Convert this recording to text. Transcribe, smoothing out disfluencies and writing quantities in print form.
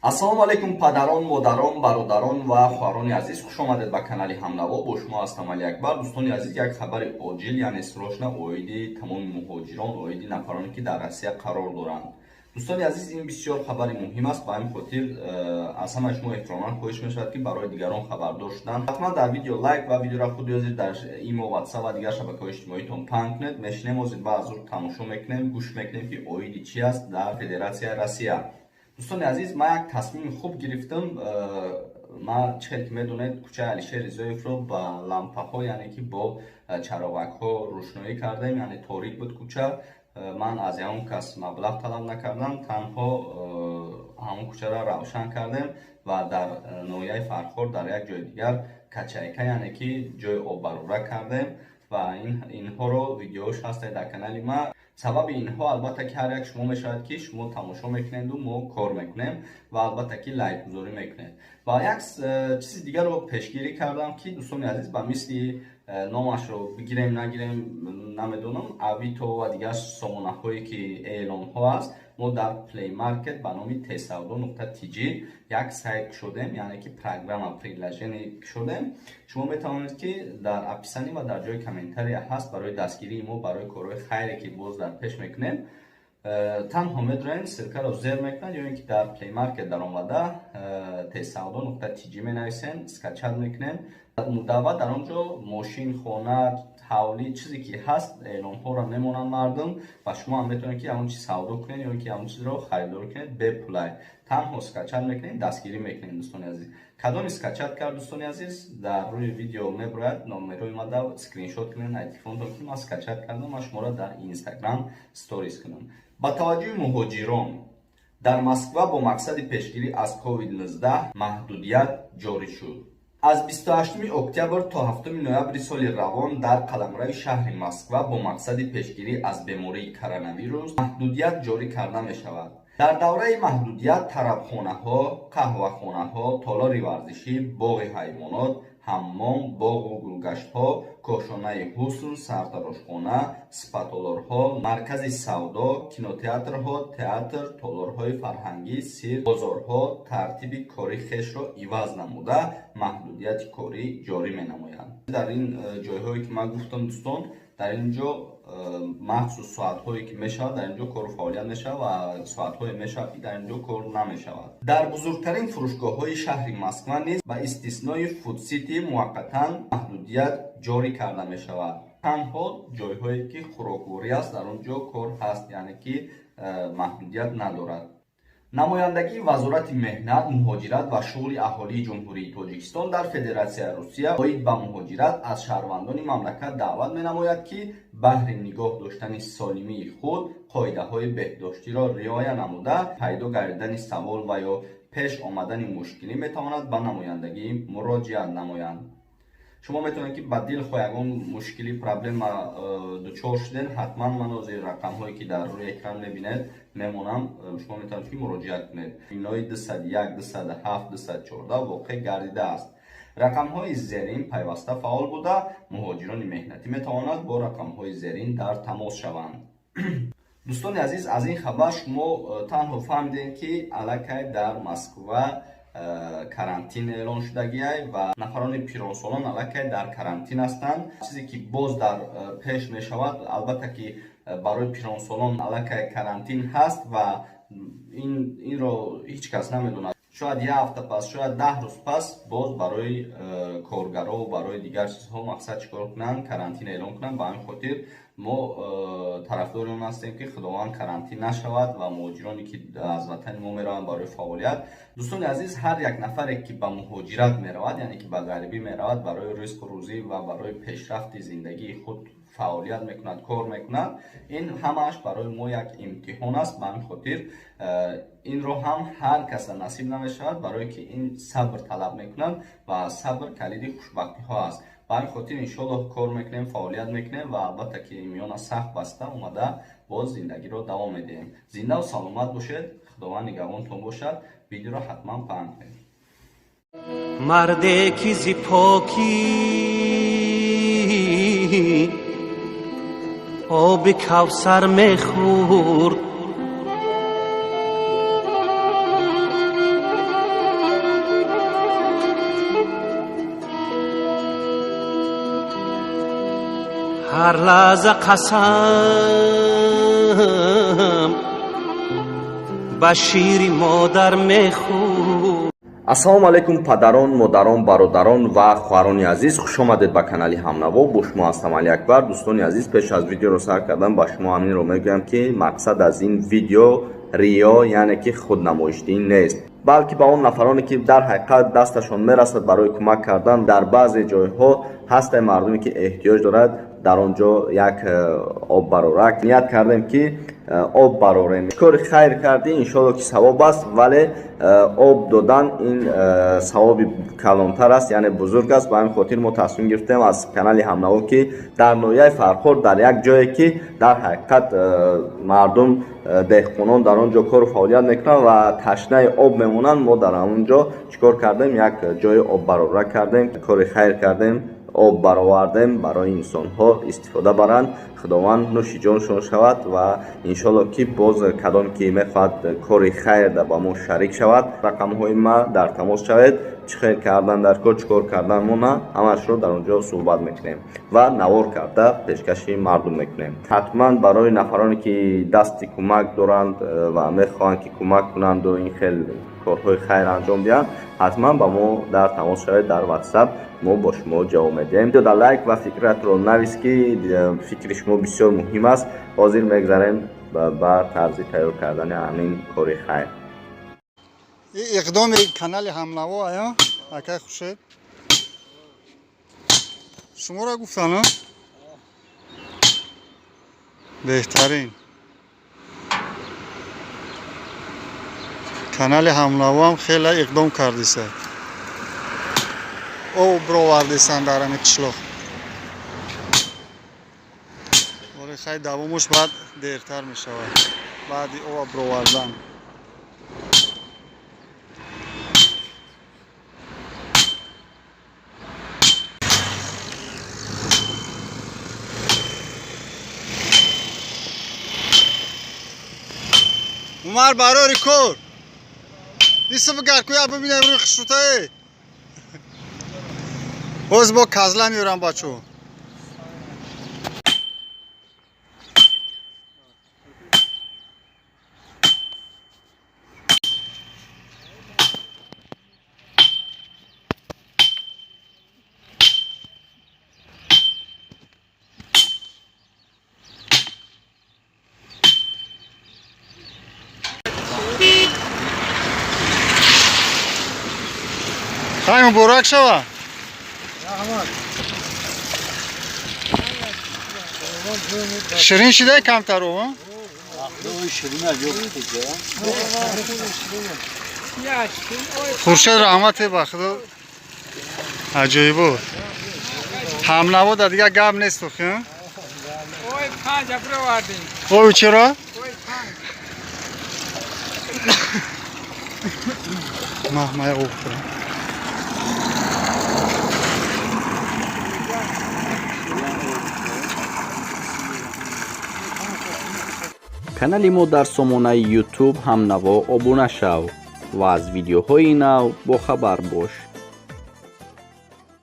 ассалому алайкум падарон, модарон, бародарон ва хоҳарони азиз, хуш омадед ба канали Ҳамнаво. Бо шумо ҳастам Али Акбар. Дӯстони азиз, як хабари оҷил, яъне срочна оиди тамоми муҳоҷирон, оиди нафароне ки дар Россия қарор доранд. Дӯстони азиз, ин бисёр хабари муҳим аст. Ба ҳамин хотир аз ҳамаи шумо эҳтироман хоҳиш мешавад ки барои дигарон хабардор шудан ҳатман дар видео лайк ва видеоро худ ёзед, дар имо, ватсап ва дигар шабакаҳои иҷтимоиитон паҳн кунед. Мешинем озид ва аз зур тамошо мекунем, гӯш мекунем ки оиди чи аст дар Федератсияи Россия. Дӯстони азиз, ман як тасмими хуб гирифтам. Ман чихел ки медонед, кӯчаи Алишер Ризоевро ба лампаҳо, яъне ки бо чаровакҳо рӯшноӣ кардем, яъне торик буд кӯча. Ман аз ягон кас маблағ талаб накардам, танҳо ҳамон кӯчаро равшан кардем ва дар ноҳияи Фархор дар як ҷои дигар качайка, яъне ки ҷои оббарура кардем ва инҳоро видеош ҳастед дар канали ман. Сабаби инҳо албатта ки ҳар як шумо мешавад ки шумо тамошо мекунеду мо кор мекунем ва албатта ки лайкгузорӣ мекунед. Ва як чизи дигарро пешгирӣ кардам ки дӯстони азиз, ба мисли номашро бигирем нагирем намедонам, Авито ва дигар сомонаҳое ки эълонҳо аст, мо дар Play Market ба номи tesavdo.tg як сайт кушодем, яъне ки программа приложение кушодем. Шумо метавонед ки дар описанӣ ва дар ҷои комментария ҳаст барои дастгирии мо барои корҳои хайре ки боз дар пеш мекунем. Танҳо медоед силкаро зер мекунед ё ин ки дар Play Market дар омада tesavdo.tg менависен, скачат мекунем. Мудавват дар он ҷо мошин, хона, ҳавлӣ, чизе ки ҳаст эълонҳоро мемонанд мардум ва шумо ҳам метавонед ки ягон чиз савдо кунед ё ин ки ягон чизро харидор кунед бепулай. Танҳо скачат мекунед, дастгирӣ мекунед. Дӯстони азиз, кадоми скачат кард, дӯстони азиз, дар рӯи видео мебарояд, номеро омада скриншот кунед айдифонтон ки ман скачат кардам ва шуморо дар Instagram сторис кунам. Ба таваҷҷӯҳи муҳоҷирон, дар Москва бо мақсади пешгирӣ аз COVID-19 маҳдудият ҷорӣ шуд. аз 28 октябр то 7 ноябри соли равон дар қаламраи шаҳри Москва бо мақсади пешгирӣ аз бемории коронавирус маҳдудият ҷорӣ карда мешавад. дар давраи маҳдудият тарабхонаҳо, қаҳвахонаҳо, толори варзишӣ, боғи ҳайвонот, ҳаммом, боғу гулгаштҳо, кошонаи ҳусн, сартарошхона, спатолорҳо, маркази савдо, кинотеатрҳо, театр, толорҳои фарҳангӣ, сирк, бозорҳо тартиби кори хешро иваз намуда маҳдудияти корӣ ҷорӣ менамоянд. дар ин ҷойҳое ки ман гуфтам, дӯстон, дар ин ҷо махсус соатҳое ки мешавад, дар ин ҷо кору фаъолият мешавад ва соатҳое мешавад ки дар ин ҷо кор намешавад. дар бузургтарин фурӯшгоҳҳои шаҳри Москва низ ба истиснои фудсити муваққатан маҳдудият ҷорӣ карда мешавад. танҳо ҷойҳое ки хӯрокворӣ аст, дар он ҷо кор ҳаст, яъне ки маҳдудият надорад. намояндагии вазорати меҳнат, муҳоҷират ва шуғли аҳолии ҷумҳурии Тоҷикистон дар Федератсияи Русия оид ба муҳоҷират аз шаҳрвандони мамлакат даъват менамояд ки баҳри нигоҳ доштани солимии худ қоидаҳои беҳдоштиро риоя намуда пайдо гардидани савол ва ё пеш омадани мушкилӣ метавонад ба намояндагӣ муроҷиат намоянд. шумо метавонед ки ба дилхоҳ ягон мушкилӣ, проблема дучор шудед, ҳатман ман ҳозир рақамҳое ки дар рӯи экран мебинед мемонам, шумо метавонед ки муроҷиат кунед. имлои 201, 207, 214 воқеъ гардидааст. рақамҳои зерин пайваста фаъол буда муҳоҷирони меҳнатӣ метавонанд бо рақамҳои зерин дар тамос шаванд. дӯстони азиз, аз ин хабар шумо танҳо фаҳмидед ки аллакай дар Москва карантин эълон шудагиай ва нафарони пиронсолон аллакай дар карантин ҳастанд. чизе ки боз дар пеш мешавад, албатта ки барои пиронсолон аллакай карантин ҳаст ва инро ҳеҷ кас намедонад. шояд як ҳафта пас, шояд 10 рӯз пас боз барои коргаро ва барои дигар чизҳо мақсад чикор кунанд, карантин эълон кунанд. ба ҳамин хотир мо тарафдори он ҳастем ки худованд карантин нашавад ва муҳоҷироне ки аз ватани мо мераванд барои фаъолият. дӯстони азиз, ҳар як нафаре ки ба муҳоҷират меравад, яъне ки ба гарибӣ меравад, барои ризқу рӯзӣ ва барои пешрафти зиндагии худ фаъолият мекунад, кор мекунад, ин ҳамааш барои мо як имтиҳон аст. ба ҳамин хотир инро ҳам ҳар каса насиб намешавад, барое ки ин сабр талаб мекунад ва сабр калиди хушбахтиҳо аст. ба ҳамин хотир иншоаллоҳ кор мекунем, фаъолият мекунем ва албатта ки имёна сахт баста омада боз зиндагиро давом медиҳем. зиндаву саломат бошед. худованд нигаҳбонтон бошад. видеоро ҳатман паҳн кунед. مرده کی زی پاکی آب کوثر میخورد هر لحظه قسم به شیر مادر میخور. ассалому алайкум падарон, модарон, бародарон ва хоҳарони азиз, хуш омадед ба канали Ҳамнаво. Бо шумо ҳастам Али Акбар. Дӯстони азиз, пеш аз видеоро сар кардан ба шумо ҳаминро мегӯям ки мақсад аз ин видео риё, яъне ки худнамоиштӣ нест, балки ба он нафароне ки дар ҳақиқат дасташон мерасад барои кӯмак кардан дар баъзе ҷойҳо ҳастаи мардуме ки эҳтиёҷ дорад дар он ҷо як оббарорак ният кардем ки об барорем. кори хайр кардӣ иншоалло ки савоб аст, вале об додан ин савоби калонтар аст, яъне бузург аст. ба ҳамин хотир мо тасмим гирифтем аз канали Ҳамнаво ки дар ноҳияи Фархор, дар як ҷое ки дар ҳақиқат мардум деҳқонон дар он ҷо кору фаъолият мекунанд ва ташнаи об мемонанд, мо дар ҳамон ҷо чикор кардем, як ҷои оббарора кардем, кори хайр кардем, об баровардем барои инсонҳо истифода баранд. худованд нӯши ҷоншон шавад ва иншоалло ки боз кадом ки мехоҳад кори хайр ба мо шарик шавад, рақамҳои ма дар тамос шавед. чӣ хайр кардан дар кор, чӣ кор кардан мона, ҳамашро дар он ҷо суҳбат мекунем ва навор карда пешкаши мардум мекунем. ҳатман барои нафароне ки дасти кӯмак доранд ва мехоҳанд ки кӯмак кунанду ин хел корҳои хайр анҷом диҳанд, ҳатман ба мо дар тамос шавед дар WhatsApp. мо бо шумо ҷавоб медиҳем. видеода лайк ва фикратро навис ки фикри шумо бисёр муҳим аст. ҳозир мегзарем ба тарзи тайёр кардани ҳамин кори хайр. иқдоми канали Ҳамнаво аё акай хушед шуморо гуфтан беҳтарин канали Ҳамнаво ҳам хеле иқдом кардиса об бировардисан дар ҳамин қишлоқ. вале хай давомаш баъд дертар мешавад баъди об бировардан. умар барори кор ниса бигар ку я бибинем рӯи хишрутае ҳоз бо казла меёрам бачо. хай муборак шава. ширин шидай камтар о хуршед раҳмате ба худо аҷоибо. Ҳамнаво да дига гап несту хи ой чиро маҳмая офра канали мо дар сомонаи YouTube Ҳамнаво обуна шав ва аз видеоҳои нав бохабар бош.